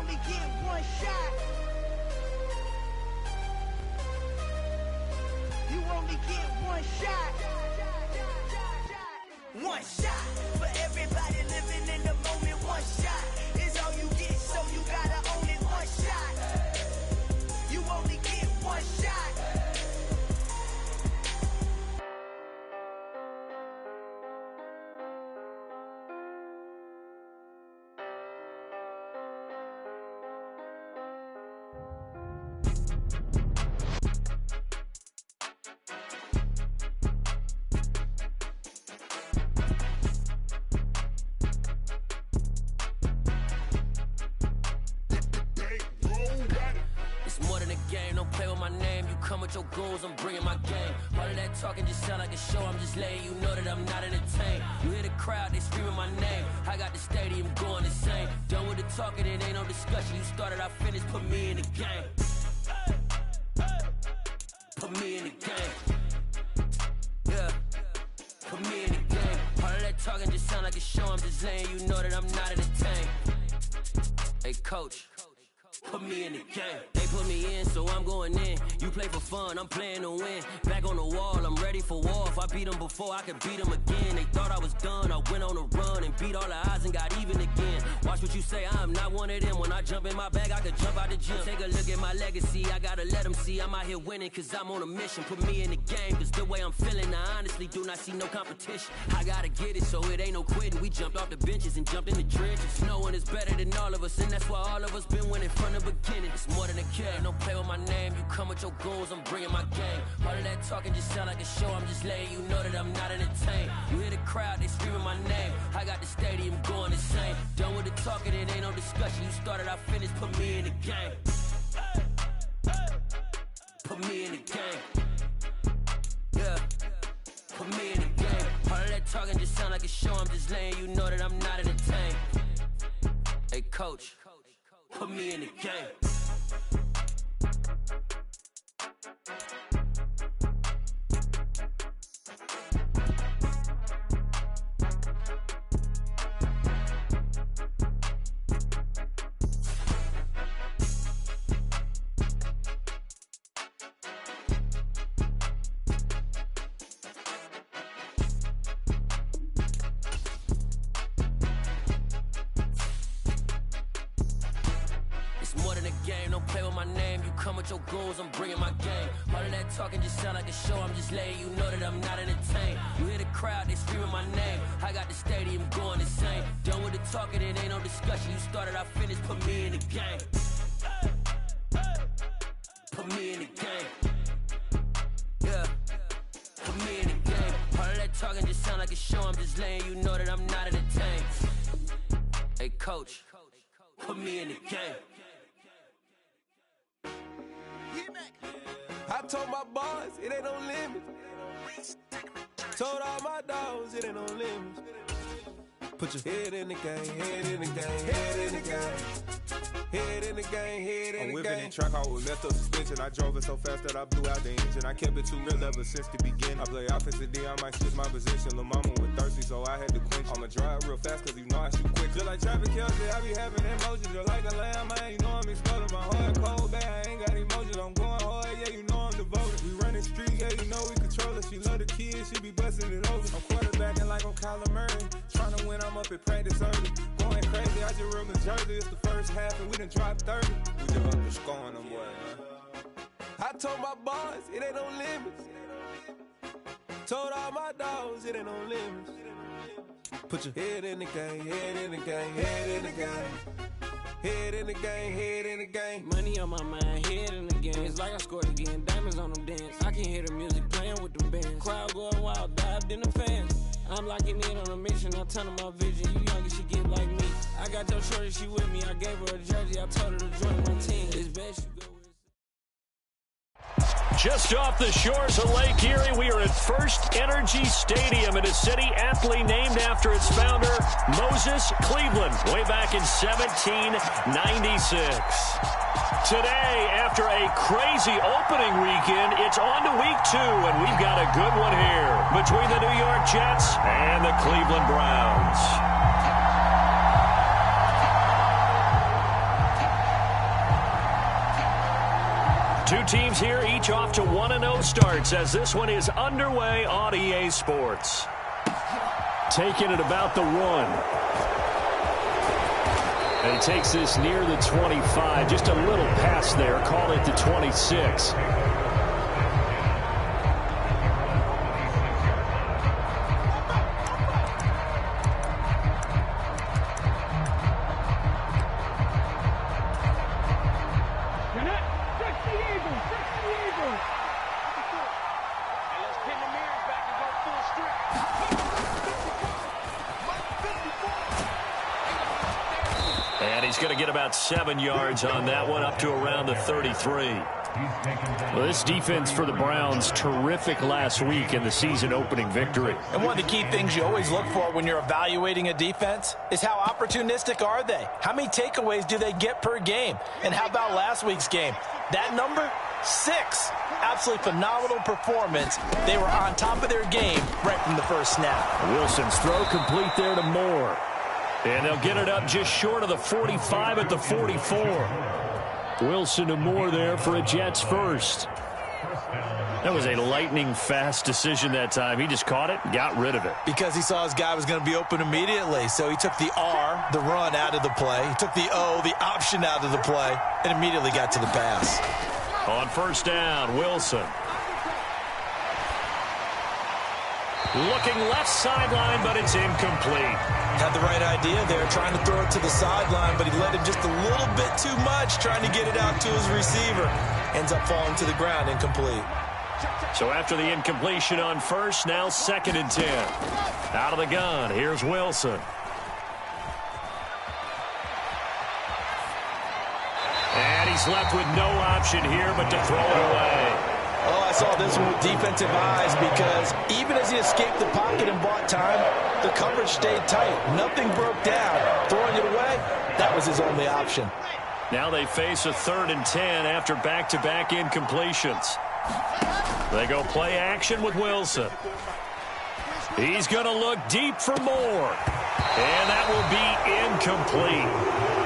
only get one shot. You only get one shot. One shot for everybody living in the moment. One shot is all you get, so you gotta own it. One shot. You only get one shot. Come with your goons, I'm bringing my game. All of that talking just sound like a show. I'm just letting you know that I'm not entertained. You hear the crowd, they screaming my name. I got the stadium going insane. Done with the talking, it ain't no discussion. You started, I finished, put me in the game. Put me in the game. Yeah, put me in the game. All of that talking just sound like a show. I'm just letting you know that I'm not entertained. Hey, coach. Put me in the game. They put me in, so I'm going in. You play for fun, I'm playing to win. Back on the wall, I'm ready for war. If I beat them before, I could beat them again. They thought I was done, I went on a run and beat all the odds and got even again. Watch what you say, I'm not one of them. When I jump in my bag, I could jump out the gym. Take a look at my legacy, I gotta let them see I'm out here winning, cause I'm on a mission. Put me in the game, cause the way I'm feeling, I honestly do not see no competition. I gotta get it, so it ain't no quitting. We jumped off the benches and jumped in the trenches. No one is better than all of us, and that's why all of us been winning from the beginning. It's more than a game, don't play with my name. You come with your goons, I'm bringing my game. All of that talking just sound like a show. I'm just letting you know that I'm not entertained. You hear the crowd, they screaming my name. I got the stadium going insane. Done with the talking, it ain't no discussion. You started, I finished, put me in the game. Put me in the game. Yeah, put me in the game. All of that talking just sound like a show. I'm just letting you know that I'm not entertained. Hey, coach. Put me in the game. Your goons, I'm bringing my game. All of that talking just sound like a show. I'm just letting you know that I'm not entertained. You hear the crowd, they screaming my name. I got the stadium going insane. Done with the talking, it ain't no discussion. You started, I finished, put me in the game. Put me in the game. Yeah, put me in the game. All of that talking just sound like a show. I'm just letting you know that I'm not entertained. Hey, coach, put me in the game. I told my boys, it ain't no limits. Told all my dogs, it ain't no limits. Put your head in the game, head in the game, head in the game. Head in the game, head in the game. I'm whipping and track out with messed up suspension. I drove it so fast that I blew out the engine. I kept it too real ever since the beginning. I play offensive D, I might switch my position. Lil' mama was thirsty, so I had to quench. I'ma drive real fast, cause you know I shoot quick. Just like traffic Kelsey, I be having emotions. Just like a lamb, man, you know I'm exploding. My heart cold, bad, I ain't got emotions. I'm going hard, yeah, you know I'm devoted. We running street, yeah, you know we control it. She love the kids, she be busting it over. I'm quarterbacking like I'm Kyler Murray. Trying to win, I'm up at practice early. Going crazy, I just real the jersey. It's the first half and we done dropped 30. We just underscoring them, boy, man. I told my boys, it ain't no limits. Told all my dogs, it ain't no limits. Put your head in the game, head in the game, head in the game. Head in the game, head in the game. Money on my mind, head in the game. It's like I scored again, diamonds on them dance. I can hear the music playing with them bands. Crowd going wild, dived in the fans. I'm locking in on a mission, I tell her my vision. You young and she get like me. I got your shorty, she with me. I gave her a jersey, I told her to join my team. It's best you go with it. Just off the shores of Lake Erie, we are at First Energy Stadium in a city aptly named after its founder, Moses Cleveland, way back in 1796. Today, after a crazy opening weekend, it's on to week 2, and we've got a good one here between the New York Jets and the Cleveland Browns. Two teams here, each off to 1-0 starts as this one is underway on EA Sports. Taking it about the 1. And he takes this near the 25. Just a little pass there. Call it the 26. He's going to get about 7 yards on that one, up to around the 33. Well, this defense for the Browns, terrific last week in the season opening victory. And one of the key things you always look for when you're evaluating a defense is how opportunistic are they? How many takeaways do they get per game? And how about last week's game? That number? 6. Absolutely phenomenal performance. They were on top of their game right from the first snap. Wilson's throw complete there to Moore. And they'll get it up just short of the 45 at the 44. Wilson to Moore there for a Jets first. That was a lightning-fast decision that time. He just caught it and got rid of it. Because he saw his guy was going to be open immediately. So he took the R, the run, out of the play. He took the O, the option, out of the play, and immediately got to the pass. On first down, Wilson. Looking left sideline, but it's incomplete. Had the right idea there, trying to throw it to the sideline, but he let him just a little bit too much, trying to get it out to his receiver. Ends up falling to the ground, incomplete. So after the incompletion on first, now 2nd and 10. Out of the gun, here's Wilson. And he's left with no option here but to throw it away. Oh, I saw this one with defensive eyes because even as he escaped the pocket and bought time, the coverage stayed tight. Nothing broke down. Throwing it away, that was his only option. Now they face a 3rd and 10 after back-to-back incompletions. They go play action with Wilson. He's going to look deep for Moore. And that will be incomplete.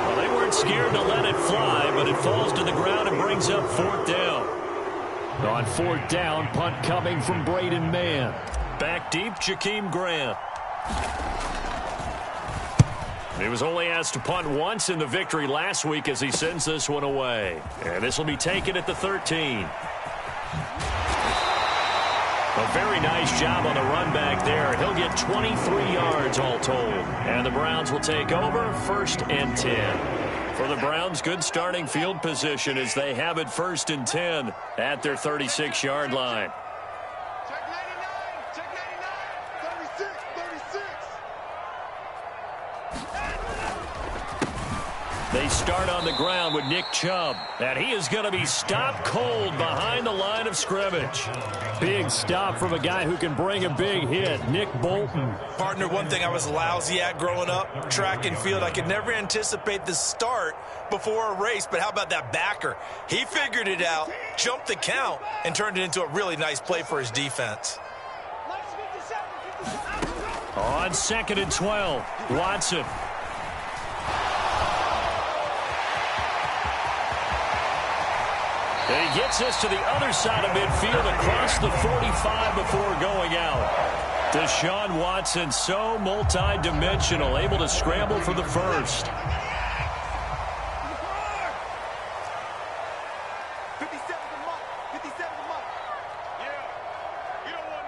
Well, they weren't scared to let it fly, but it falls to the ground and brings up 4th down. On 4th down, punt coming from Braden Mann. Back deep, Jakeem Grant. He was only asked to punt once in the victory last week as he sends this one away. And this will be taken at the 13. A very nice job on the run back there. He'll get 23 yards all told. And the Browns will take over 1st and 10. For the Browns, good starting field position as they have it 1st and 10 at their 36-yard line. Check 99, check 99, 36. They start on the ground with Nick Chubb. And he is going to be stopped cold behind the line of scrimmage. Big stop from a guy who can bring a big hit, Nick Bolton. Partner, one thing I was lousy at growing up, track and field. I could never anticipate the start before a race, but how about that backer? He figured it out, jumped the count, and turned it into a really nice play for his defense. On 2nd and 12, Watson. And he gets us to the other side of midfield across the 45 before going out. Deshaun Watson, so multi-dimensional, able to scramble for the first. 57 a month. 57 a month. Yeah. You don't want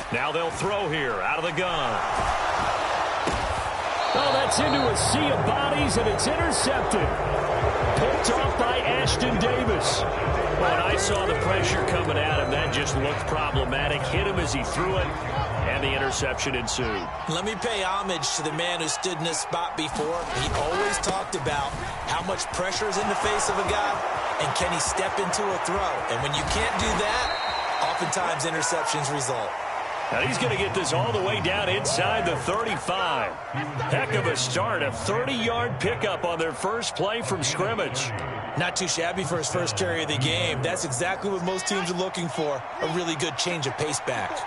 none. Now they'll throw here out of the gun. Oh, that's into a sea of bodies, and it's intercepted. Picked off by Ashton Davis. When I saw the pressure coming at him, that just looked problematic. Hit him as he threw it, and the interception ensued. Let me pay homage to the man who stood in this spot before. He always talked about how much pressure is in the face of a guy, and can he step into a throw. And when you can't do that, oftentimes interceptions result. Now he's going to get this all the way down inside the 35. Heck of a start, a 30-yard pickup on their first play from scrimmage. Not too shabby for his first carry of the game. That's exactly what most teams are looking for, a really good change of pace back.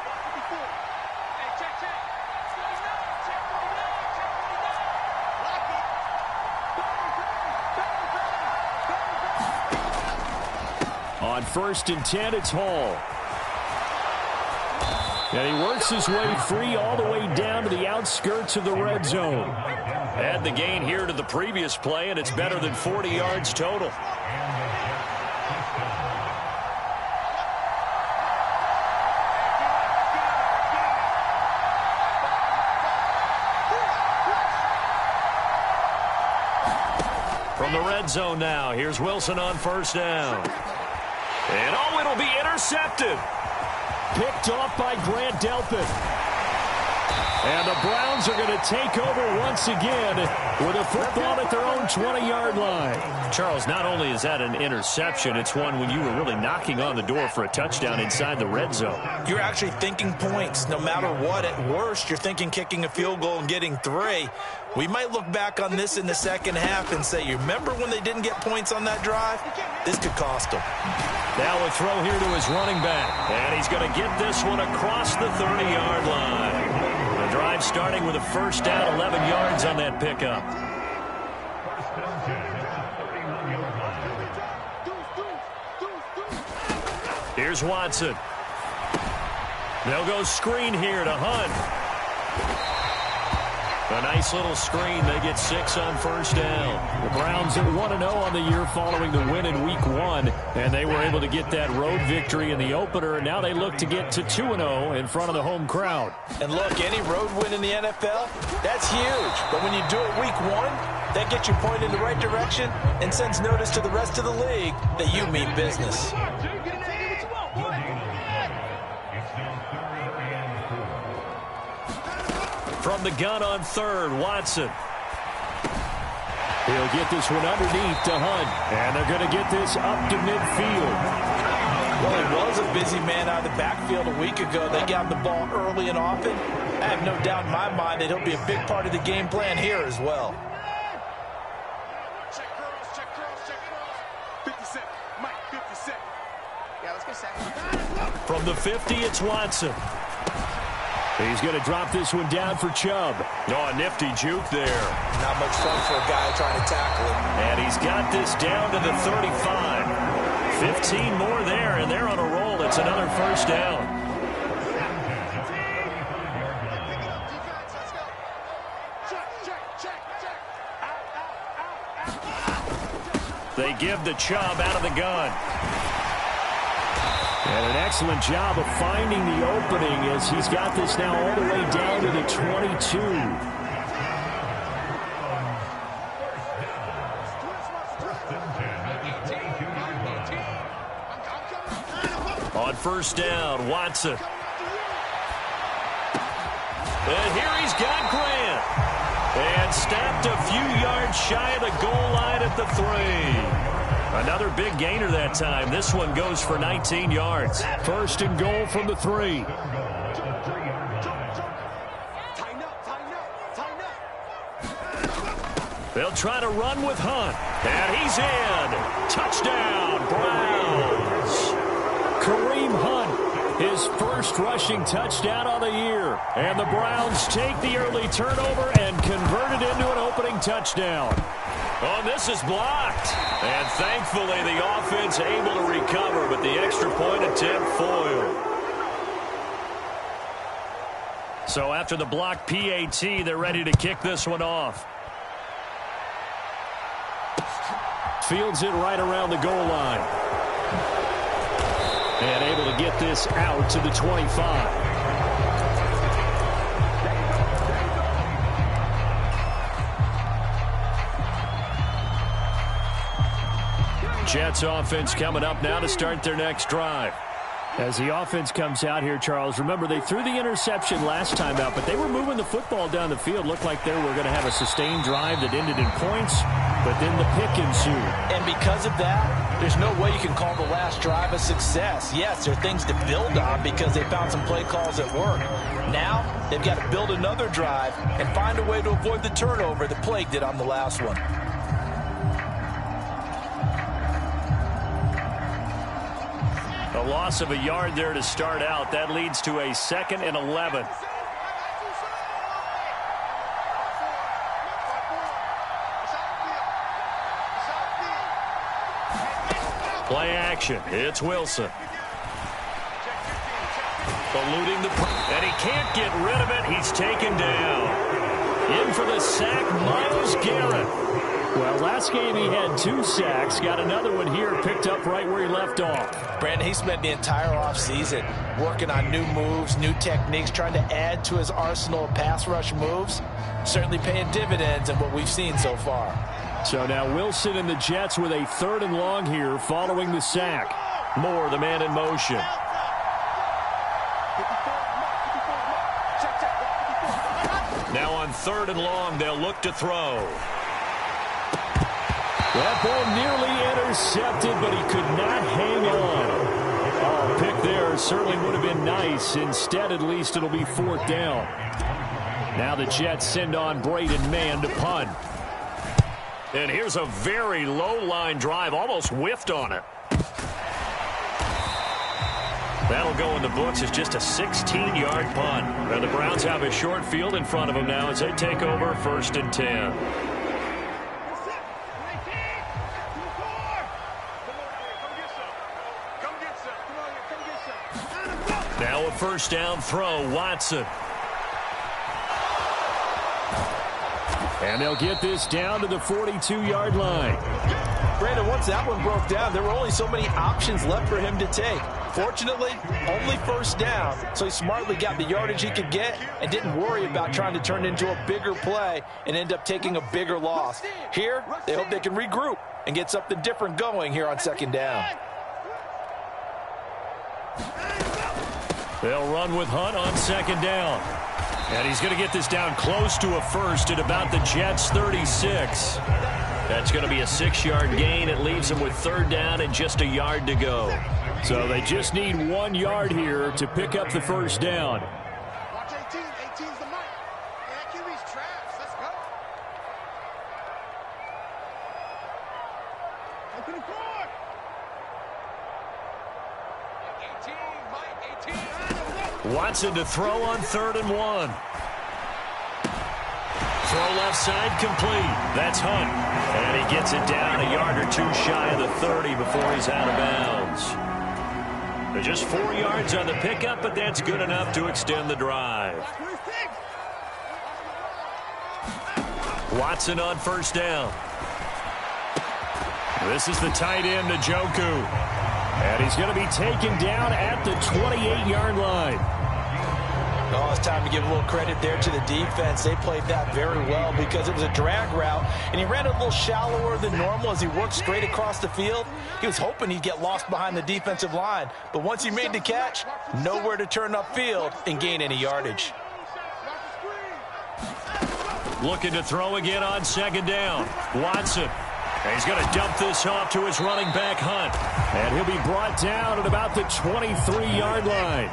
On 1st and 10, it's Hall. And he works his way free all the way down to the outskirts of the red zone. Add the gain here to the previous play, and it's better than 40 yards total. From the red zone now, here's Wilson on 1st down. And oh, it'll be intercepted. Picked off by Grant Delpit. And the Browns are going to take over once again with a football at their own 20-yard line. Charles, not only is that an interception, it's one when you were really knocking on the door for a touchdown inside the red zone. You're actually thinking points no matter what. At worst, you're thinking kicking a field goal and getting 3. We might look back on this in the second half and say, you remember when they didn't get points on that drive? This could cost them. Now a throw here to his running back. And he's going to get this one across the 30-yard line. The drive starting with a 1st down, 11 yards on that pickup. Here's Watson. They'll go screen here to Hunt. A nice little screen. They get 6 on 1st down. The Browns are 1-0 on the year following the win in Week 1, and they were able to get that road victory in the opener, and now they look to get to 2-0 in front of the home crowd. And look, any road win in the NFL, that's huge. But when you do it Week 1, that gets you pointed in the right direction and sends notice to the rest of the league that you mean business. From the gun on 3rd, Watson. He'll get this one underneath to Hunt. And they're going to get this up to midfield. Well, he was a busy man out of the backfield a week ago. They got the ball early and often. I have no doubt in my mind that he'll be a big part of the game plan here as well. Check cross. 57. Mike, 57. Yeah, let's get second. From the 50, it's Watson. He's going to drop this one down for Chubb. Oh, a nifty juke there. Not much fun for a guy trying to tackle it. And he's got this down to the 35. 15 more there, and they're on a roll. It's another 1st down. They give the Chubb out of the gun. And an excellent job of finding the opening as he's got this now all the way down to the 22. On 1st down, Watson. And here he's got Grant. And stopped a few yards shy of the goal line at the 3. Another big gainer that time. This one goes for 19 yards. 1st and goal from the 3. They'll try to run with Hunt. And he's in. Touchdown, Browns. Kareem Hunt, his 1st rushing touchdown of the year. And the Browns take the early turnover and convert it into an opening touchdown. Oh, this is blocked. And thankfully the offense able to recover, but the extra point attempt foiled. So after the blocked PAT, they're ready to kick this one off. Fields it right around the goal line. And able to get this out to the 25. Jets offense coming up now to start their next drive. As the offense comes out here, Charles, remember they threw the interception last time out, but they were moving the football down the field. Looked like they were going to have a sustained drive that ended in points, but then the pick ensued. And because of that, there's no way you can call the last drive a success. Yes, there are things to build on because they found some play calls that work. Now, they've got to build another drive and find a way to avoid the turnover that plagued it on the last one. A loss of a yard there to start out. That leads to a 2nd and 11. Play action. It's Wilson. Eluding the... And he can't get rid of it. He's taken down. In for the sack, Myles Garrett. Well, last game he had 2 sacks. Got another one here, picked up right where he left off. Brandon, he spent the entire offseason working on new moves, new techniques, trying to add to his arsenal of pass rush moves. Certainly paying dividends in what we've seen so far. So now Wilson and the Jets with a 3rd and long here following the sack. Moore, the man in motion. Now on 3rd and long, they'll look to throw. That ball nearly intercepted, but he could not hang on. Oh, pick there certainly would have been nice. Instead, at least it'll be 4th down. Now the Jets send on Braden Mann to punt. And here's a very low-line drive, almost whiffed on it. That'll go in the books as just a 16-yard punt. And the Browns have a short field in front of them now as they take over 1st and 10. Now a 1st down throw, Watson. And they'll get this down to the 42-yard line. Brandon, once that one broke down, there were only so many options left for him to take. Fortunately, only 1st down, so he smartly got the yardage he could get and didn't worry about trying to turn it into a bigger play and end up taking a bigger loss. Here, they hope they can regroup and get something different going here on 2nd down. They'll run with Hunt on 2nd down. And he's going to get this down close to a 1st at about the Jets' 36. That's going to be a 6-yard gain. It leaves them with 3rd down and just a yard to go. So they just need 1 yard here to pick up the 1st down. Watch 18. 18's the mic. And QB's traps. Let's go. Open the court. 18, Mike, 18. Watson to throw on 3rd and 1. Throw left side complete. That's Hunt. And he gets it down a yard or 2 shy of the 30 before he's out of bounds. They're just 4 yards on the pickup, but that's good enough to extend the drive. Watson on 1st down. This is the tight end, Njoku. And he's going to be taken down at the 28-yard line. Oh, it's time to give a little credit there to the defense. They played that very well because it was a drag route, and he ran a little shallower than normal as he worked straight across the field. He was hoping he'd get lost behind the defensive line, but once he made the catch, nowhere to turn upfield and gain any yardage. Looking to throw again on 2nd down. Watson. And he's going to dump this off to his running back, Hunt. And he'll be brought down at about the 23-yard line.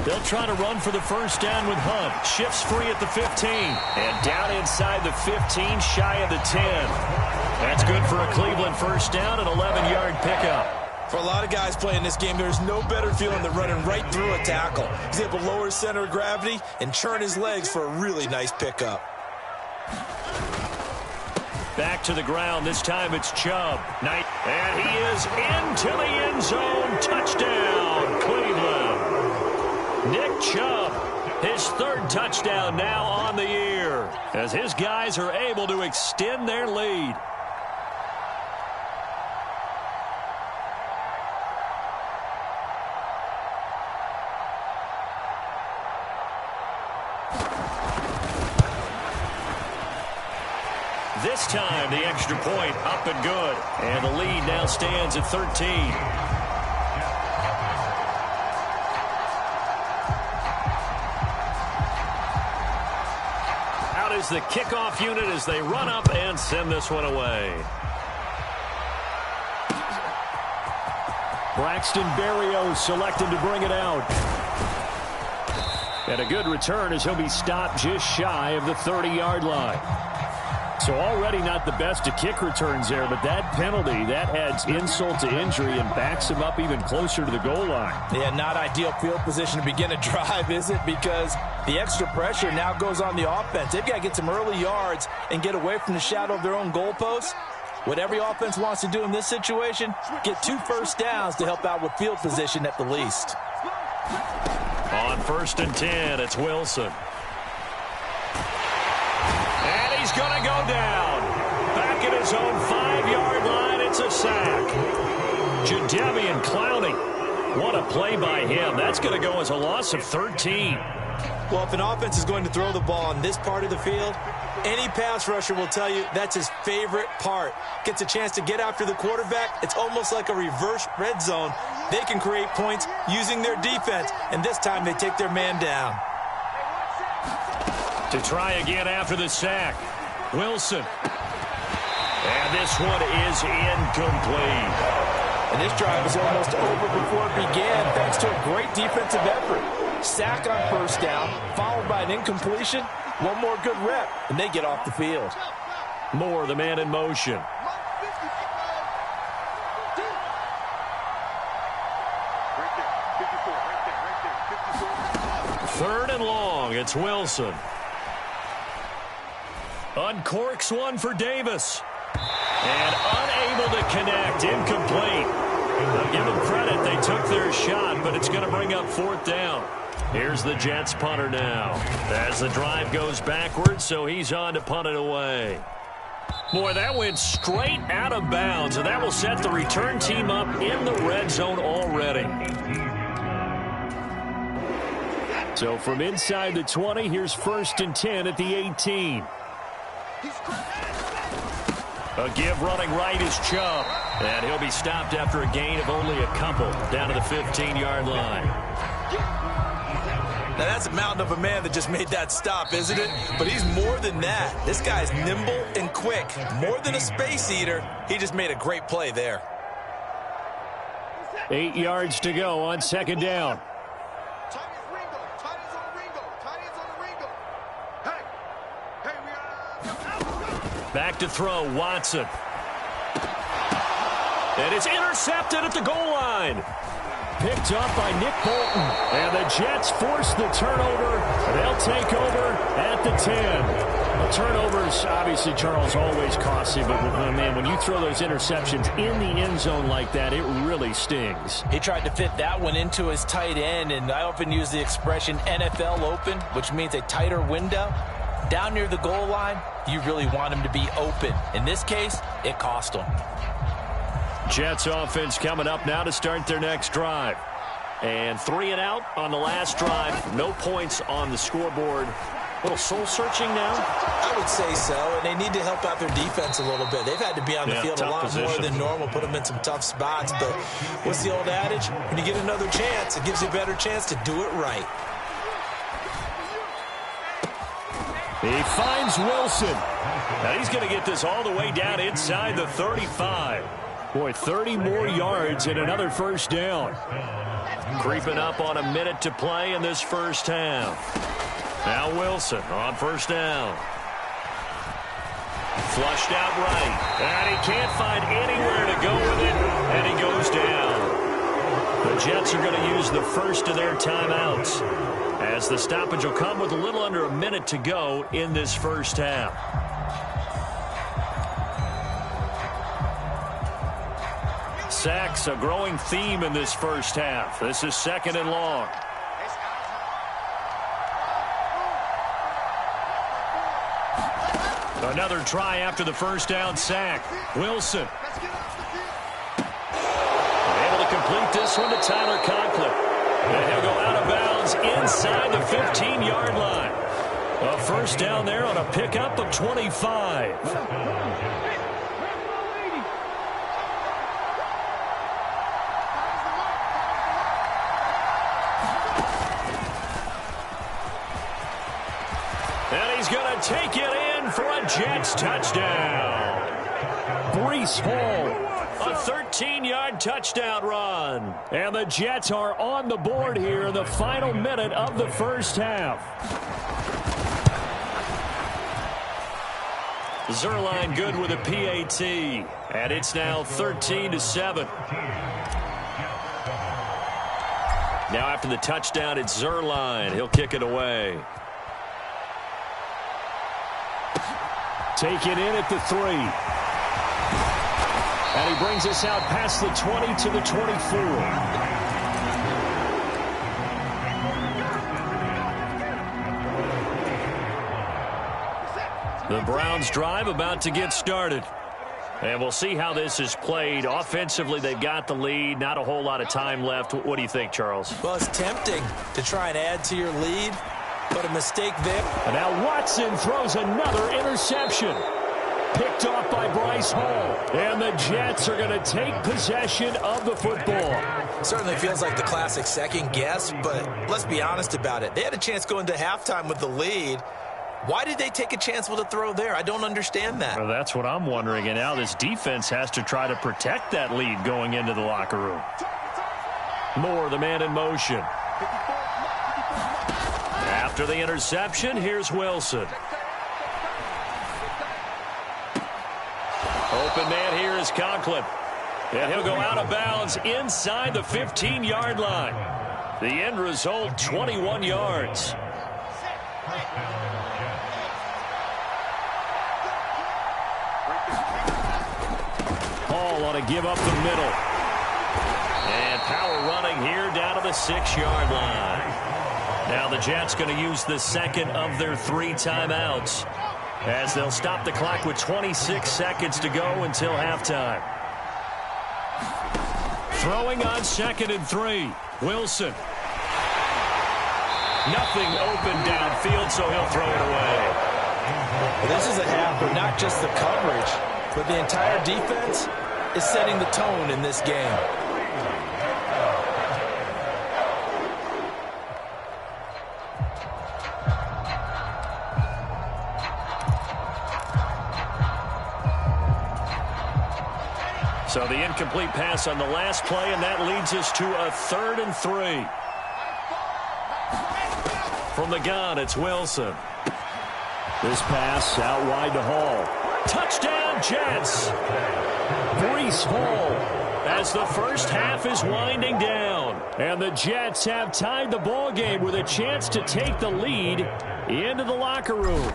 They'll try to run for the 1st down with Hunt. Shifts free at the 15. And down inside the 15, shy of the 10. That's good for a Cleveland 1st down, an 11-yard pickup. For a lot of guys playing this game, there's no better feeling than running right through a tackle. He's able to lower his center of gravity and churn his legs for a really nice pickup. Back to the ground. This time it's Chubb. And he is into the end zone. Touchdown, Cleveland. Nick Chubb, his 3rd touchdown now on the year, as his guys are able to extend their lead. This time, the extra point up and good. And the lead now stands at 13. Is the kickoff unit as they run up and send this one away. Braxton Berrios selected to bring it out. And a good return as he'll be stopped just shy of the 30-yard line. So already not the best of kick returns there, but that penalty, that adds insult to injury and backs him up even closer to the goal line. Yeah, not ideal field position to begin a drive, is it? Because the extra pressure now goes on the offense. They've got to get some early yards and get away from the shadow of their own goalposts. What every offense wants to do in this situation, get 2 first downs to help out with field position at the least. On 1st and 10, it's Wilson. And he's going to go down. Back at his own 5-yard line, it's a sack. Jadeveon Clowney. What a play by him. That's going to go as a loss of 13. Well, if an offense is going to throw the ball on this part of the field, any pass rusher will tell you that's his favorite part. Gets a chance to get after the quarterback. It's almost like a reverse red zone. They can create points using their defense, and this time they take their man down. To try again after the sack, Wilson. And this one is incomplete. And this drive is almost over before it began thanks to a great defensive effort. Sack on 1st down, followed by an incompletion. One more good rep, and they get off the field. Moore, the man in motion. Third and long, it's Wilson. Uncorks one for Davis. And unable to connect, incomplete. I'll give them credit, they took their shot, but it's going to bring up 4th down. Here's the Jets punter now. As the drive goes backwards, so he's on to punt it away. Boy, that went straight out of bounds, and that will set the return team up in the red zone already. So from inside the 20, here's 1st and 10 at the 18. A give running right is Chubb, and he'll be stopped after a gain of only a couple down to the 15-yard line. Now that's a mountain of a man that just made that stop, isn't it? But he's more than that. This guy's nimble and quick. More than a space eater, he just made a great play there. 8 yards to go on 2nd down. Back to throw, Watson. And it's intercepted at the goal line. Picked up by Nick Bolton. And the Jets force the turnover. They'll take over at the 10. The turnovers, obviously, Charles, always costly. But, man, when you throw those interceptions in the end zone like that, it really stings. He tried to fit that one into his tight end, and I often use the expression NFL open, which means a tighter window. Down near the goal line, you really want him to be open. In this case, it cost him. Jets offense coming up now to start their next drive. And 3 and out on the last drive. No points on the scoreboard. A little soul-searching now? I would say so, and they need to help out their defense a little bit. They've had to be on the field a lot more than normal, put them in some tough spots. But what's the old adage? When you get another chance, it gives you a better chance to do it right. He finds Wilson. Now he's going to get this all the way down inside the 35. Boy, 30 more yards and another 1st down. Creeping up on a minute to play in this 1st half. Now Wilson on 1st down. Flushed out right. And he can't find anywhere to go with it. And he goes down. The Jets are going to use the first of their timeouts, as the stoppage will come with a little under a minute to go in this 1st half. Sacks, a growing theme in this 1st half. This is 2nd and long. Another try after the 1st down sack. Wilson. Able to complete this one to Tyler Conklin. And he'll go out of bounds inside the 15-yard line. A 1st down there on a pickup of 25. And he's going to take it in for a Jets touchdown. Breece Hall, a 13-yard touchdown run. And the Jets are on the board here in the final minute of the 1st half. Zerline good with a PAT. And it's now 13-7. Now after the touchdown, it's Zerline. He'll kick it away. Take it in at the 3. And he brings us out past the 20 to the 24. The Browns drive about to get started. And we'll see how this is played. Offensively, they've got the lead. Not a whole lot of time left. What do you think, Charles? Well, it's tempting to try and add to your lead, but a mistake there. And now Watson throws another interception. Picked off by Bryce Hall. And the Jets are going to take possession of the football. Certainly feels like the classic second guess, but let's be honest about it. They had a chance going to halftime with the lead. Why did they take a chance with a throw there? I don't understand that. Well, that's what I'm wondering. And now this defense has to try to protect that lead going into the locker room. Moore, the man in motion. After the interception, here's Wilson. Open man here is Conklin. And he'll go out of bounds inside the 15-yard line. The end result, 21 yards. Hall ought to give up the middle. And power running here down to the 6-yard line. Now the Jets going to use the second of their 3 timeouts, as they'll stop the clock with 26 seconds to go until halftime. Throwing on 2nd and 3. Wilson. Nothing open downfield, so he'll throw it away. Well, this is a half where not just the coverage, but the entire defense is setting the tone in this game. So the incomplete pass on the last play, and that leads us to a 3rd and 3. From the gun, it's Wilson. This pass out wide to Hall. Touchdown, Jets! Breece Hall, as the first half is winding down. And the Jets have tied the ball game with a chance to take the lead into the locker room.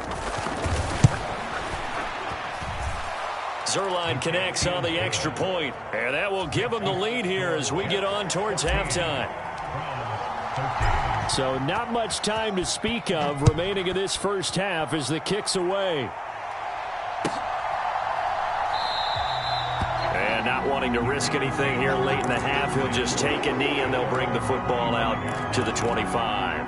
Zerline connects on the extra point, and that will give them the lead here as we get on towards halftime. So not much time to speak of remaining in this first half as the kick's away. And not wanting to risk anything here late in the half, he'll just take a knee and they'll bring the football out to the 25.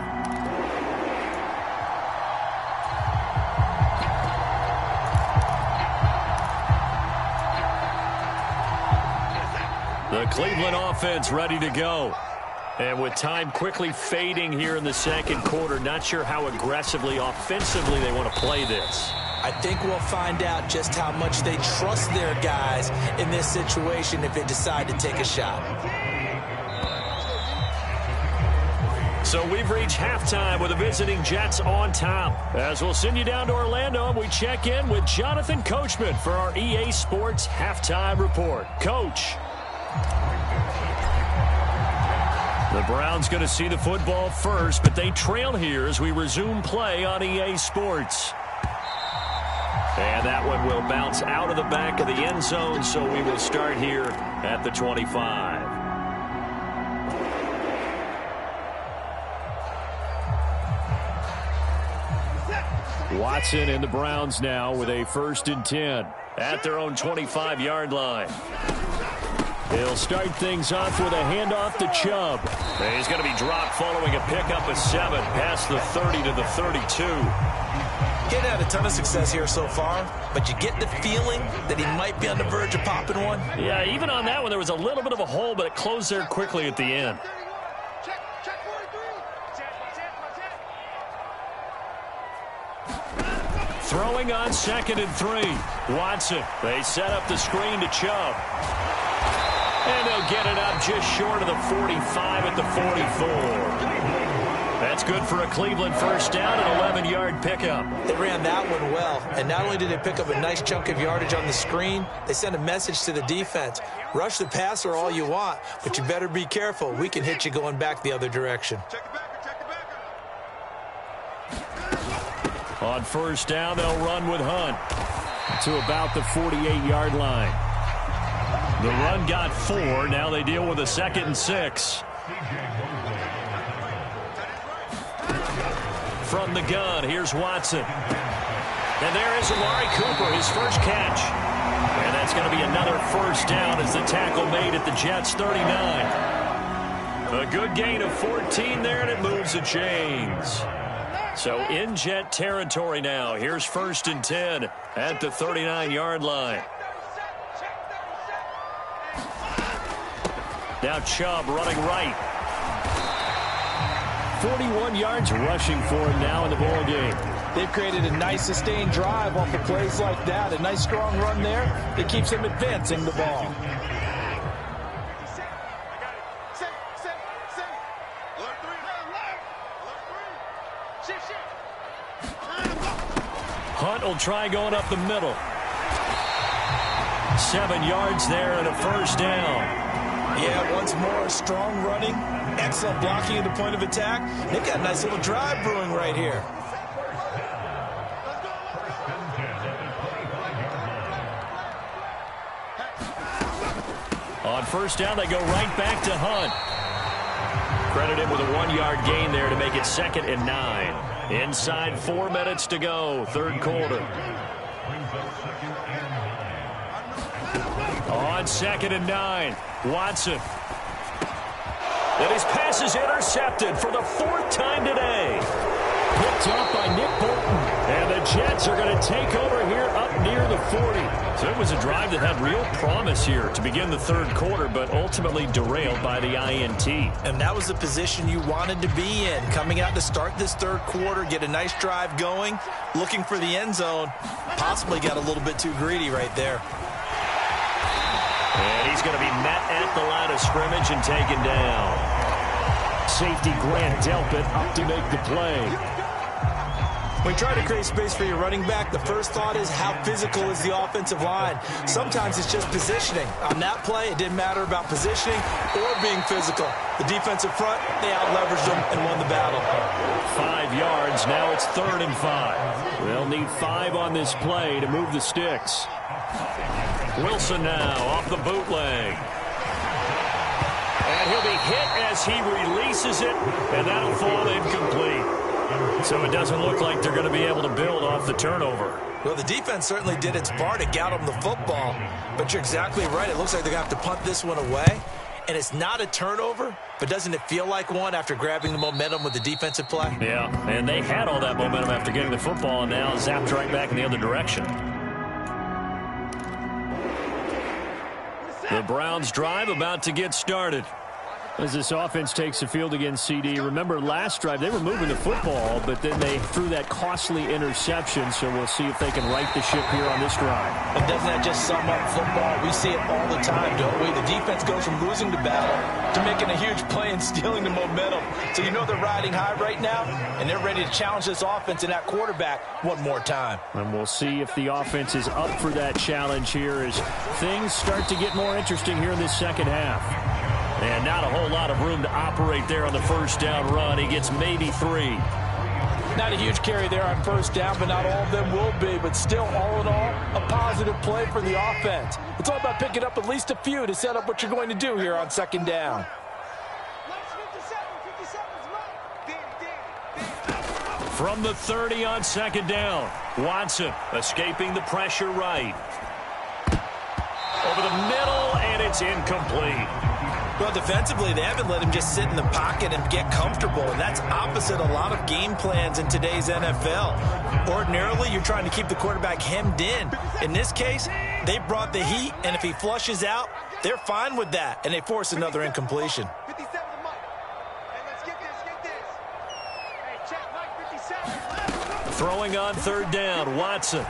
The Cleveland offense ready to go. And with time quickly fading here in the second quarter, not sure how aggressively, offensively they want to play this. I think we'll find out just how much they trust their guys in this situation if they decide to take a shot. So we've reached halftime with the visiting Jets on top. As we'll send you down to Orlando, and we check in with Jonathan Coachman for our EA Sports Halftime Report. Coach. The Browns going to see the football first, but they trail here as we resume play on EA Sports. And that one will bounce out of the back of the end zone, so we will start here at the 25. Watson and the Browns now with a 1st and 10 at their own 25-yard line. He'll start things off with a handoff to Chubb. He's going to be dropped following a pickup of 7 past the 30 to the 32. Getting had a ton of success here so far, but you get the feeling that he might be on the verge of popping one. Yeah, even on that one, there was a little bit of a hole, but it closed there quickly at the end. Throwing on 2nd and 3. Watson. They set up the screen to Chubb. And they'll get it up just short of the 45 at the 44. That's good for a Cleveland first down, an 11-yard pickup. They ran that one well, and not only did they pick up a nice chunk of yardage on the screen, they sent a message to the defense. Rush the passer all you want, but you better be careful. We can hit you going back the other direction. On first down, they'll run with Hunt to about the 48-yard line. The run got 4. Now they deal with a 2nd and 6. From the gun, here's Watson. And there is Amari Cooper, his first catch. And that's going to be another first down as the tackle made at the Jets' 39. A good gain of 14 there, and it moves the chains. So in Jet territory now. Here's 1st and 10 at the 39-yard line. Now Chubb running right. 41 yards rushing for him now in the ball game. They've created a nice sustained drive off of plays like that. A nice strong run there that keeps them advancing the ball. Hunt will try going up the middle. 7 yards there and a first down. Yeah, once more, strong running, excellent blocking at the point of attack. They've got a nice little drive brewing right here. On first down, they go right back to Hunt. Credit him with a 1-yard gain there to make it 2nd and 9. Inside 4 minutes to go, 3rd quarter. On 2nd and 9, Watson. And his pass is intercepted for the 4th time today. Picked up by Nick Bolton. And the Jets are going to take over here up near the 40. So it was a drive that had real promise here to begin the 3rd quarter, but ultimately derailed by the INT. And that was the position you wanted to be in. Coming out to start this 3rd quarter, get a nice drive going, looking for the end zone. Possibly got a little bit too greedy right there. And he's going to be met at the line of scrimmage and taken down. Safety Grant Delpit up to make the play. When you try to create space for your running back, the first thought is how physical is the offensive line. Sometimes it's just positioning. On that play, it didn't matter about positioning or being physical. The defensive front, they out-leveraged them and won the battle. 5 yards. Now it's 3rd and 5. They'll need 5 on this play to move the sticks. Wilson now off the bootleg. And he'll be hit as he releases it, and that'll fall incomplete. So it doesn't look like they're going to be able to build off the turnover. Well, the defense certainly did its part to get them the football. But you're exactly right. It looks like they're going to have to punt this one away. And it's not a turnover, but doesn't it feel like one after grabbing the momentum with the defensive play? Yeah, and they had all that momentum after getting the football, and now zapped right back in the other direction. The Browns drive about to get started. As this offense takes the field against CD. Remember last drive, they were moving the football, but then they threw that costly interception, so we'll see if they can right the ship here on this drive. But doesn't that just sum up football? We see it all the time, don't we? The defense goes from losing the battle to making a huge play and stealing the momentum. So you know they're riding high right now, and they're ready to challenge this offense and that quarterback one more time. And we'll see if the offense is up for that challenge here as things start to get more interesting here in this 2nd half. And not a whole lot of room to operate there on the first down run. He gets maybe 3. Not a huge carry there on first down, but not all of them will be. But still, all in all, a positive play for the offense. It's all about picking up at least a few to set up what you're going to do here on 2nd down. From the 30 on 2nd down, Watson escaping the pressure right. Over the middle, and it's incomplete. Well, defensively, they haven't let him just sit in the pocket and get comfortable, and that's opposite a lot of game plans in today's NFL. Ordinarily, you're trying to keep the quarterback hemmed in. In this case, they brought the heat, and if he flushes out, they're fine with that, and they force another incompletion. 57 to Mike. Hey, let's get this. Hey, check Mike 57. Throwing on 3rd down, Watson.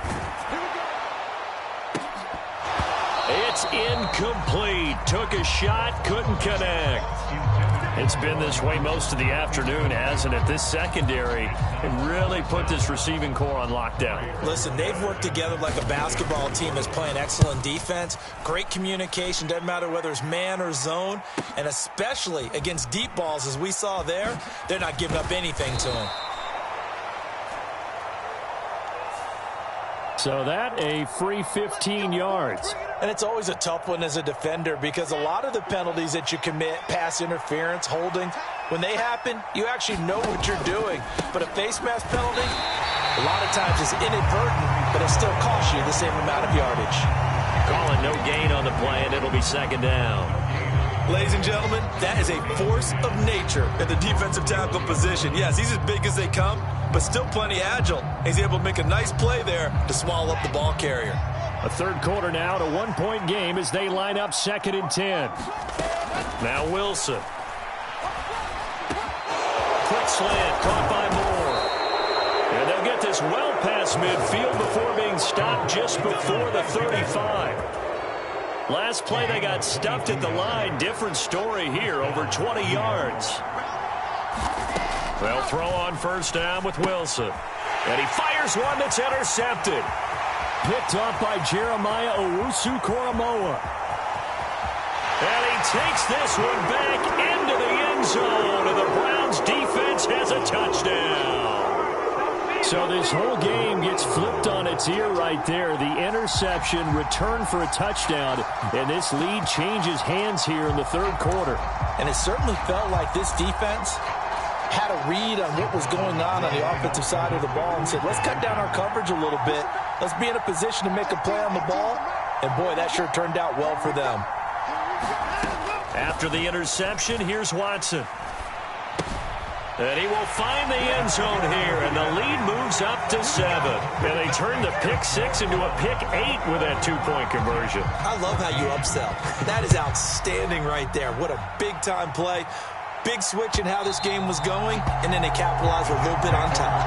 It's incomplete. Took a shot, couldn't connect. It's been this way most of the afternoon, hasn't it? This secondary can really put this receiving core on lockdown. Listen, they've worked together like a basketball team that's playing excellent defense. Great communication, doesn't matter whether it's man or zone. And especially against deep balls, as we saw there, they're not giving up anything to them. So that a free 15 yards. And it's always a tough one as a defender because a lot of the penalties that you commit, pass interference, holding, when they happen, you actually know what you're doing. But a face mask penalty, a lot of times is inadvertent, but it still costs you the same amount of yardage. Calling no gain on the play, and it'll be second down. Ladies and gentlemen, that is a force of nature in the defensive tackle position. Yes, he's as big as they come, but still plenty agile. He's able to make a nice play there to swallow up the ball carrier. A third quarter now, to 1-point game as they line up 2nd and 10. Now Wilson. Quick slant, caught by Moore. And they'll get this well past midfield before being stopped just before the 35. Last play they got stuffed at the line. Different story here, over 20 yards. They'll throw on first down with Wilson. And he fires one that's intercepted. Picked off by Jeremiah Owusu-Koramoah. And he takes this one back into the end zone. And the Browns defense has a touchdown. So this whole game gets flipped on its ear right there. The interception, return for a touchdown. And this lead changes hands here in the third quarter. And it certainly felt like this defense had a read on what was going on the offensive side of the ball and said, let's cut down our coverage a little bit. Let's be in a position to make a play on the ball. And, boy, that sure turned out well for them. After the interception, here's Watson. And he will find the end zone here, and the lead moves up to 7. And they turn the pick 6 into a pick 8 with that 2-point conversion. I love how you upsell. That is outstanding right there. What a big-time play. Big switch in how this game was going, and then they capitalized a little bit on top.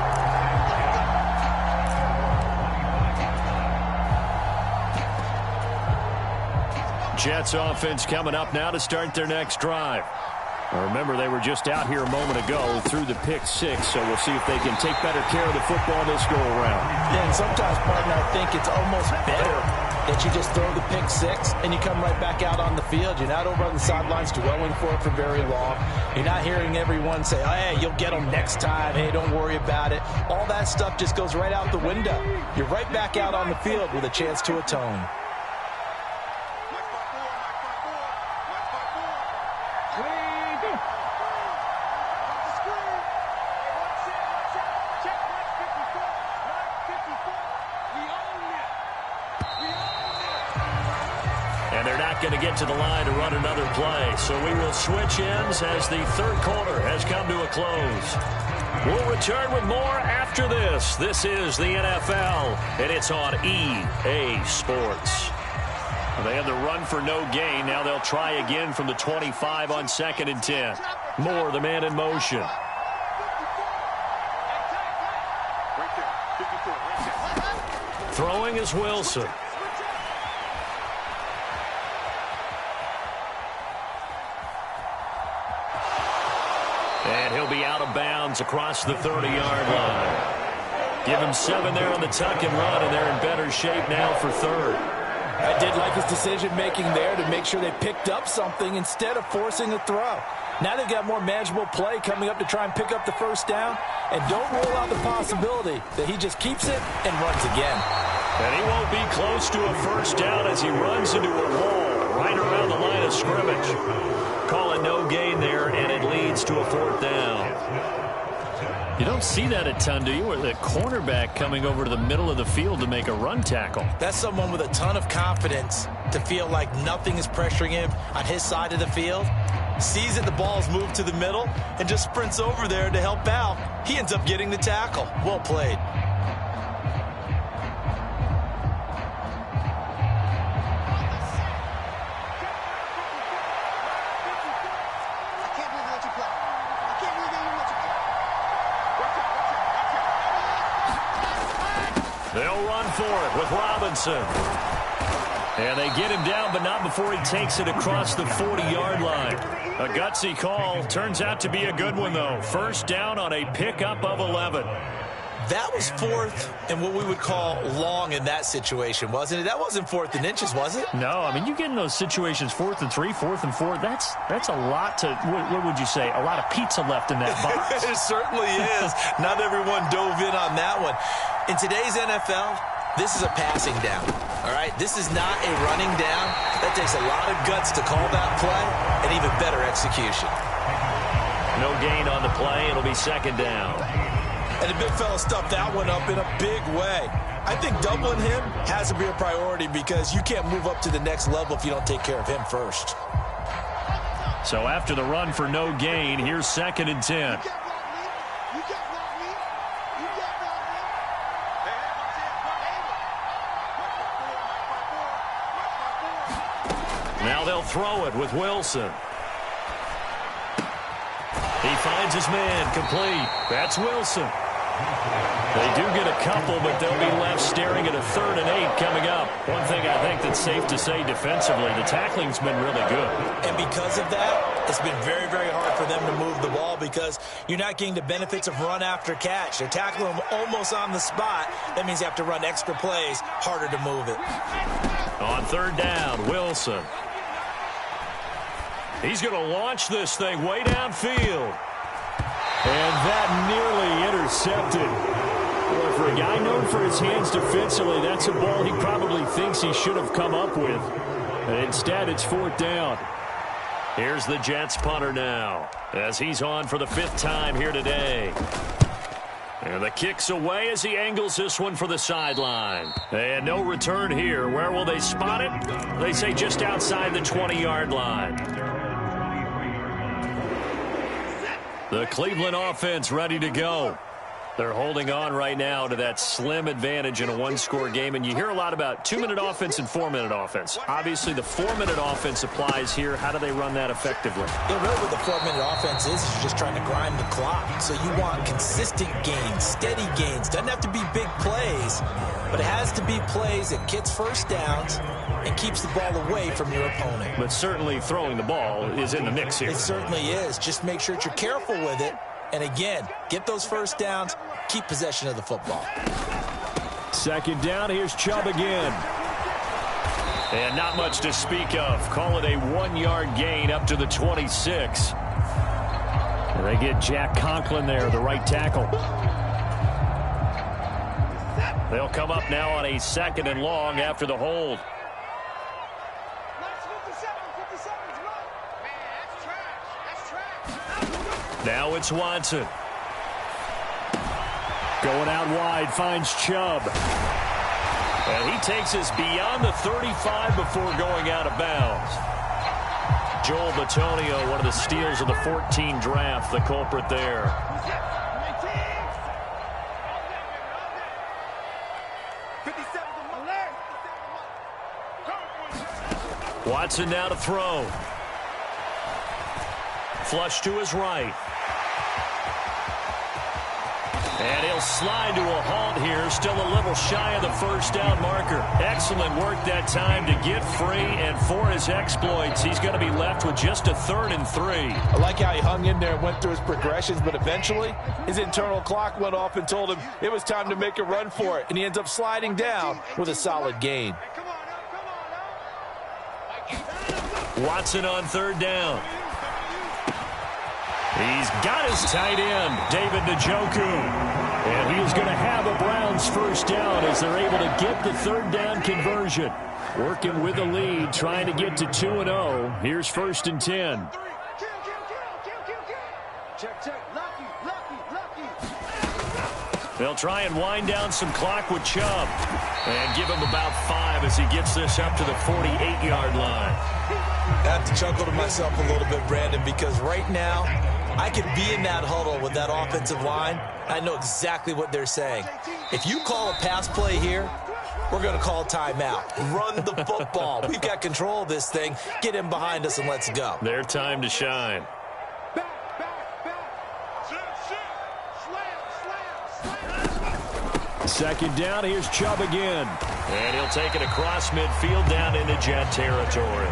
Jets offense coming up now to start their next drive. Now remember, they were just out here a moment ago through the pick 6, so we'll see if they can take better care of the football this go-around. Yeah, and sometimes, partner, I think it's almost better that you just throw the pick 6 and you come right back out on the field. You're not over on the sidelines dwelling for it for very long. You're not hearing everyone say, oh, hey, you'll get them next time. Hey, don't worry about it. All that stuff just goes right out the window. You're right back out on the field with a chance to atone. Going to get to the line to run another play. So we will switch ends as the third quarter has come to a close. We'll return with more after this. This is the NFL, and it's on EA Sports. They had the run for no gain. Now they'll try again from the 25 on 2nd and 10. Moore, the man in motion. Throwing is Wilson. And he'll be out of bounds across the 30-yard line. Give him 7 there on the tuck and run, and they're in better shape now for third. I did like his decision-making there to make sure they picked up something instead of forcing a throw. Now they've got more manageable play coming up to try and pick up the first down. And don't rule out the possibility that he just keeps it and runs again. And he won't be close to a first down as he runs into a wall right around the line of scrimmage. Call it no gain there, and it leads to a 4th down. You don't see that a ton, do you? With a cornerback coming over to the middle of the field to make a run tackle. That's someone with a ton of confidence to feel like nothing is pressuring him on his side of the field. Sees that the ball's moved to the middle and just sprints over there to help out. He ends up getting the tackle. Well played. They'll run for it with Robinson. And they get him down, but not before he takes it across the 40-yard line. A gutsy call. Turns out to be a good one, though. First down on a pickup of 11. That was fourth and what we would call long in that situation, wasn't it? That wasn't fourth and inches, was it? No, I mean, you get in those situations, 4th and 3, 4th and 4. That's a lot to, what would you say, a lot of pizza left in that box. It certainly is. Not everyone dove in on that one. In today's NFL, this is a passing down, all right? This is not a running down. That takes a lot of guts to call that play and even better execution. No gain on the play. It'll be second down. And the big fella stuffed that one up in a big way. I think doubling him has to be a priority because you can't move up to the next level if you don't take care of him first. So after the run for no gain, here's 2nd and 10. Now they'll throw it with Wilson. He finds his man, complete. That's Wilson. They do get a couple, but they'll be left staring at a 3rd and 8 coming up. One thing I think that's safe to say defensively, the tackling's been really good. And because of that, it's been very, very hard for them to move the ball because you're not getting the benefits of run after catch. They're tackling them almost on the spot. That means you have to run extra plays, harder to move it. On 3rd down, Wilson. He's going to launch this thing way downfield. And that nearly intercepted. Boy, for a guy known for his hands defensively, that's a ball he probably thinks he should have come up with. And instead, it's 4th down. Here's the Jets punter now, as he's on for the 5th time here today. And the kick's away as he angles this one for the sideline. And no return here. Where will they spot it? They say just outside the 20-yard line. The Cleveland offense ready to go. They're holding on right now to that slim advantage in a one-score game. And you hear a lot about 2-minute offense and 4-minute offense. Obviously, the 4-minute offense applies here. How do they run that effectively? Yeah, really what the 4-minute offense is you're just trying to grind the clock. So you want consistent gains, steady gains. Doesn't have to be big plays, but it has to be plays that gets first downs and keeps the ball away from your opponent. But certainly throwing the ball is in the mix here. It certainly is. Just make sure that you're careful with it. And again, get those first downs, keep possession of the football. 2nd down, here's Chubb again. And not much to speak of. Call it a 1-yard gain up to the 26. And they get Jack Conklin there, the right tackle. They'll come up now on a 2nd and long after the hold. Now it's Watson. Going out wide, finds Chubb. And he takes us beyond the 35 before going out of bounds. Joel Bitonio, one of the steals of the 14 draft, the culprit there. Watson now to throw. Flush to his right. And he'll slide to a halt here. Still a little shy of the first down marker. Excellent work that time to get free. And for his exploits, he's going to be left with just a 3rd and 3. I like how he hung in there and went through his progressions, but eventually his internal clock went off and told him it was time to make a run for it. And he ends up sliding down with a solid gain. Watson on 3rd down. He's got his tight end, David Njoku. And he's going to have a Browns first down as they're able to get the 3rd down conversion. Working with the lead, trying to get to 2-0. Here's 1st and 10. They'll try and wind down some clock with Chubb. And give him about 5 as he gets this up to the 48-yard line. I have to chuckle to myself a little bit, Brandon, because right now I could be in that huddle with that offensive line. I know exactly what they're saying. If you call a pass play here, we're going to call timeout. Run the football. We've got control of this thing. Get him behind us and let's go. Their time to shine. Second down, here's Chubb again. And he'll take it across midfield down into Jet territory.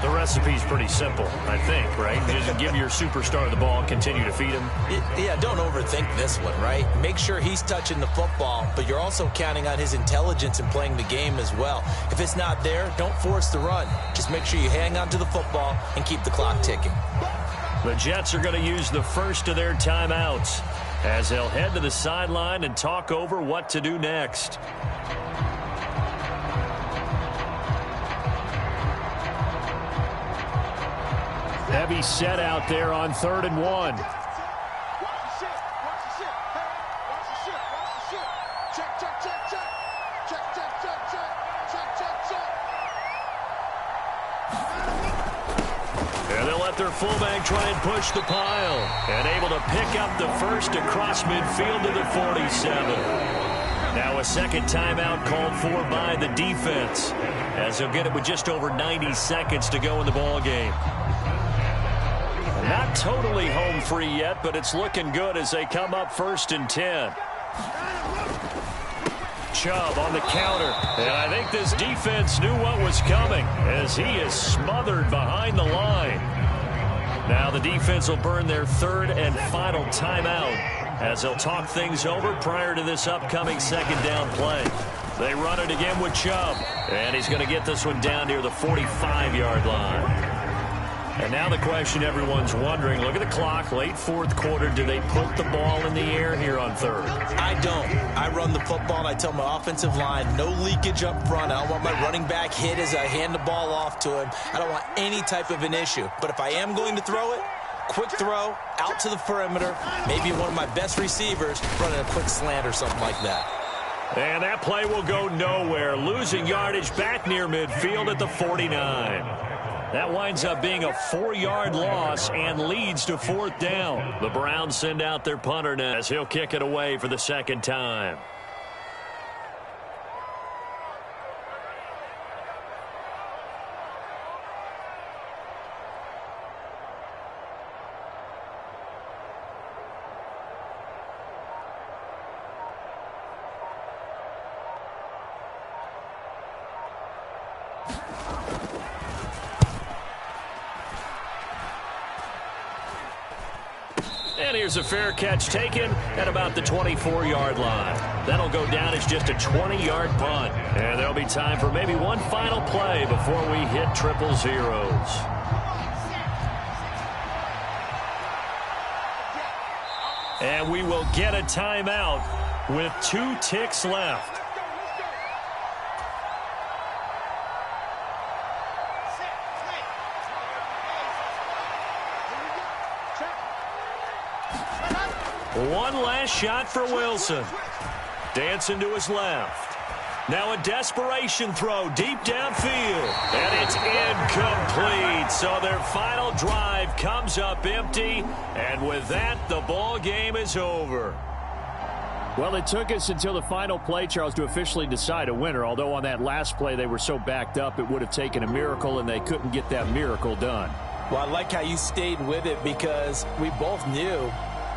The recipe's pretty simple, I think, right? Just give your superstar the ball and continue to feed him. Yeah, don't overthink this one, right? Make sure he's touching the football, but you're also counting on his intelligence in playing the game as well. If it's not there, don't force the run. Just make sure you hang on to the football and keep the clock ticking. The Jets are going to use the first of their timeouts as they'll head to the sideline and talk over what to do next. Heavy set out there on 3rd and 1. Watch the shit. Watch the shit. Hey, watch the shit. Watch the shit. Check, check, check, check. Check, check, check, check. Check, check, check. And they'll let their fullback try and push the pile. And able to pick up the first across midfield to the 47. Now a second timeout called for by the defense, as they'll get it with just over 90 seconds to go in the ball game. Not totally home free yet, but it's looking good as they come up 1st and 10. Chubb on the counter, and I think this defense knew what was coming as he is smothered behind the line. Now the defense will burn their 3rd and final timeout as they'll talk things over prior to this upcoming 2nd down play. They run it again with Chubb, and he's going to get this one down near the 45-yard line. And now the question everyone's wondering, look at the clock, late 4th quarter, do they put the ball in the air here on 3rd? I don't. I run the football, and I tell my offensive line, no leakage up front. I don't want my running back hit as I hand the ball off to him. I don't want any type of an issue. But if I am going to throw it, quick throw, out to the perimeter, maybe one of my best receivers running a quick slant or something like that. And that play will go nowhere, losing yardage back near midfield at the 49. That winds up being a 4-yard loss and leads to 4th down. The Browns send out their punter now as he'll kick it away for the 2nd time. And here's a fair catch taken at about the 24-yard line. That'll go down as just a 20-yard punt. And there'll be time for maybe one final play before we hit triple zeros. And we will get a timeout with 2 ticks left. One last shot for Wilson. Dancing to his left. Now a desperation throw deep downfield. And it's incomplete. So their final drive comes up empty. And with that, the ball game is over. Well, it took us until the final play, Charles, to officially decide a winner. Although on that last play they were so backed up, it would have taken a miracle, and they couldn't get that miracle done. Well, I like how you stayed with it because we both knew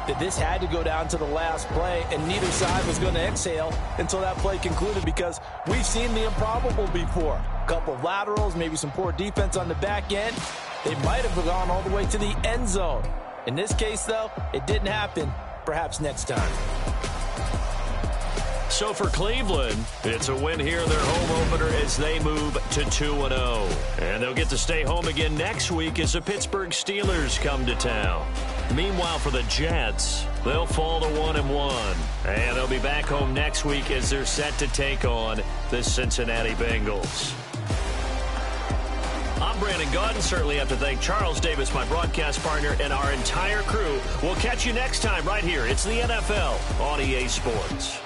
that this had to go down to the last play, and neither side was going to exhale until that play concluded because we've seen the improbable before. A couple of laterals, maybe some poor defense on the back end. They might have gone all the way to the end zone. In this case, though, it didn't happen. Perhaps next time. So for Cleveland, it's a win here in their home opener as they move to 2-0. And they'll get to stay home again next week as the Pittsburgh Steelers come to town. Meanwhile, for the Jets, they'll fall to 1-1. And they'll be back home next week as they're set to take on the Cincinnati Bengals. I'm Brandon Gaudin. Certainly have to thank Charles Davis, my broadcast partner, and our entire crew. We'll catch you next time right here. It's the NFL on EA Sports.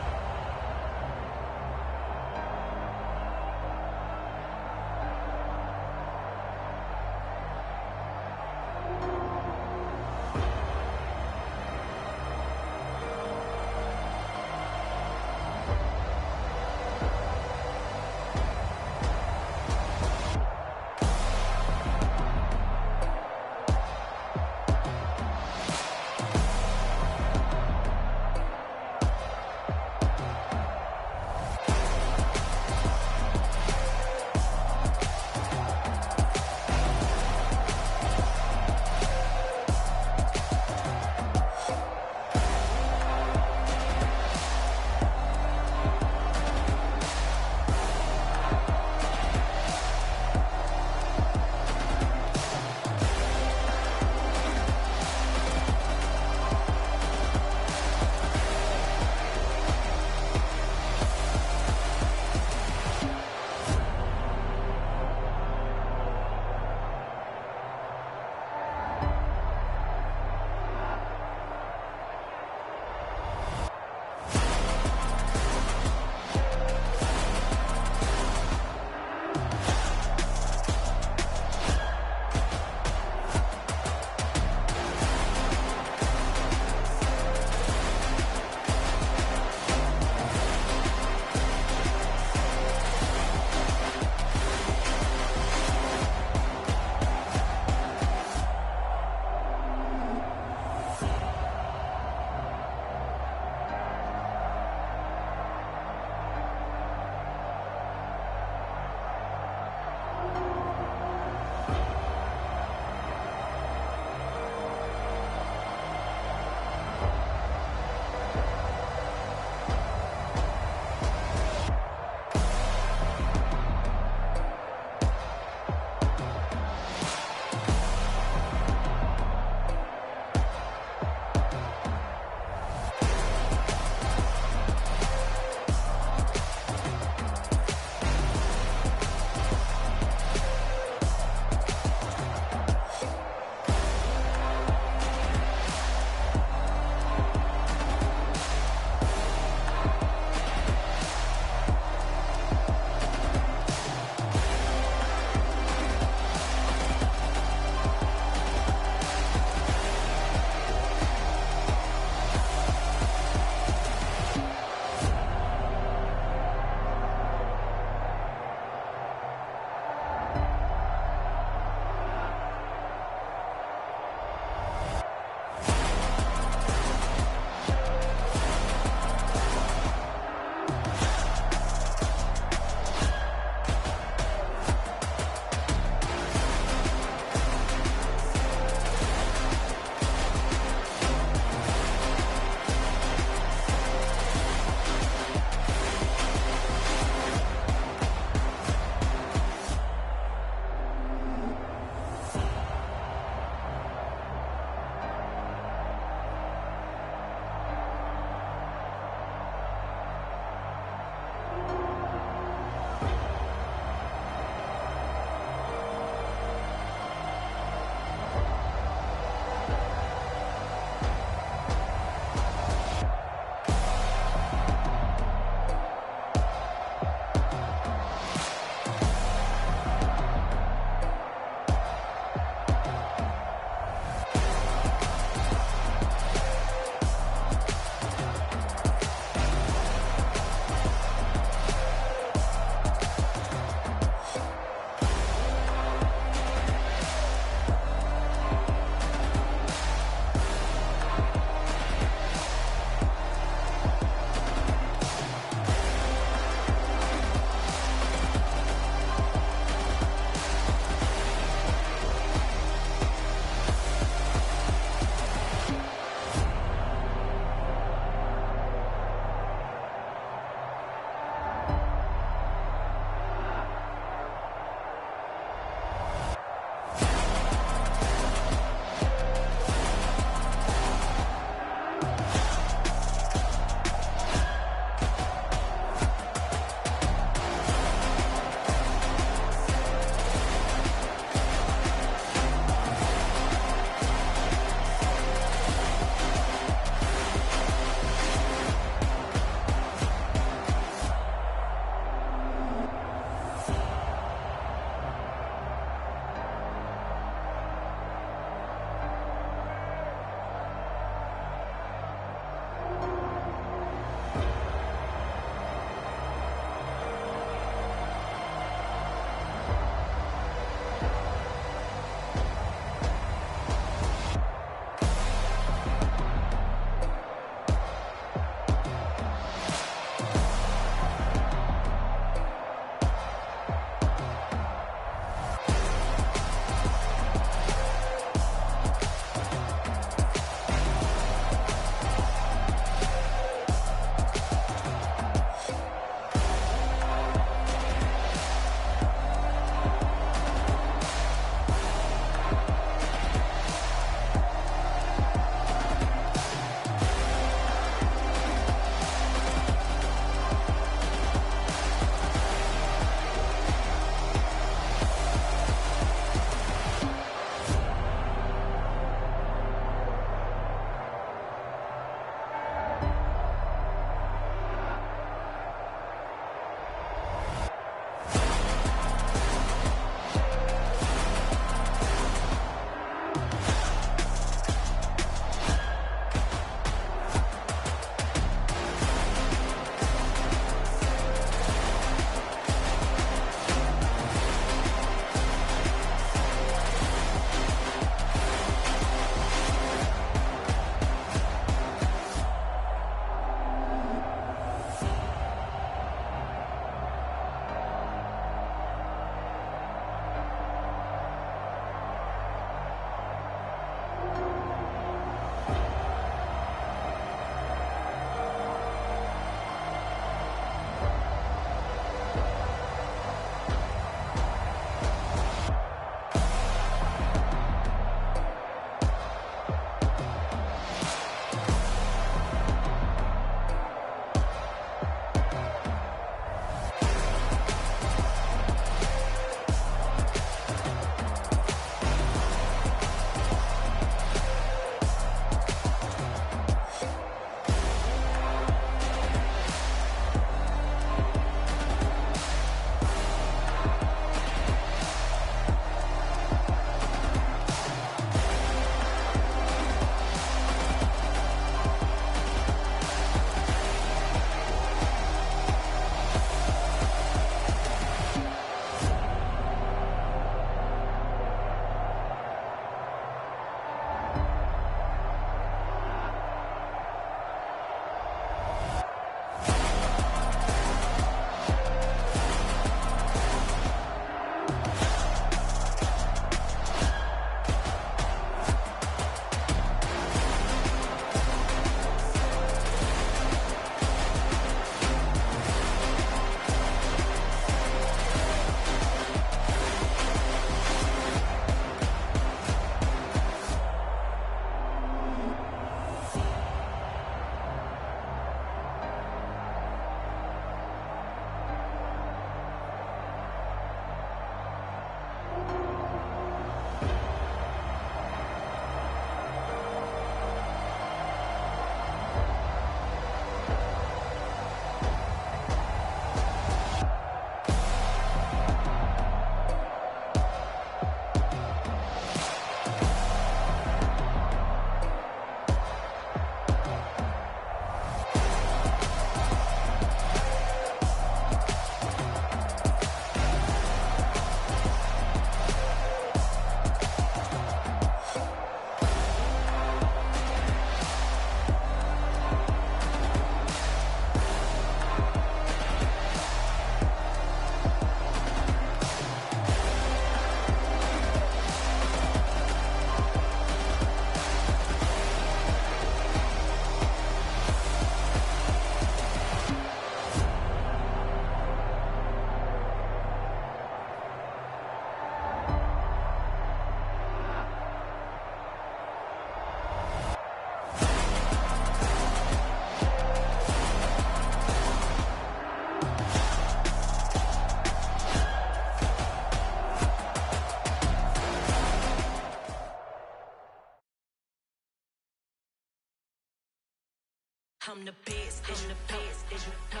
I'm the best, I'm the best, as you know.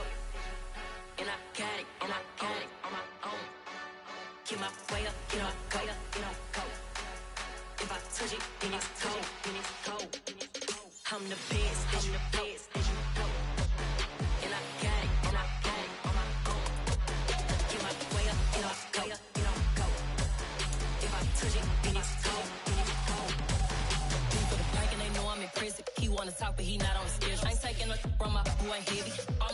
And I got it, and I got it on my own. Get my way up, get my way up, get my go. If I touch it, then it's cold, then it's cold. I'm the best, I'm the best, as you know. And I got it, and I got it on my own. Get my way up, get my way up, get my go. If I touch it, then it's cold, then it's cold. For the bank and they know I'm in prison. He wanna talk, but he not on the schedule. I ain't taking a from my boy heavy. All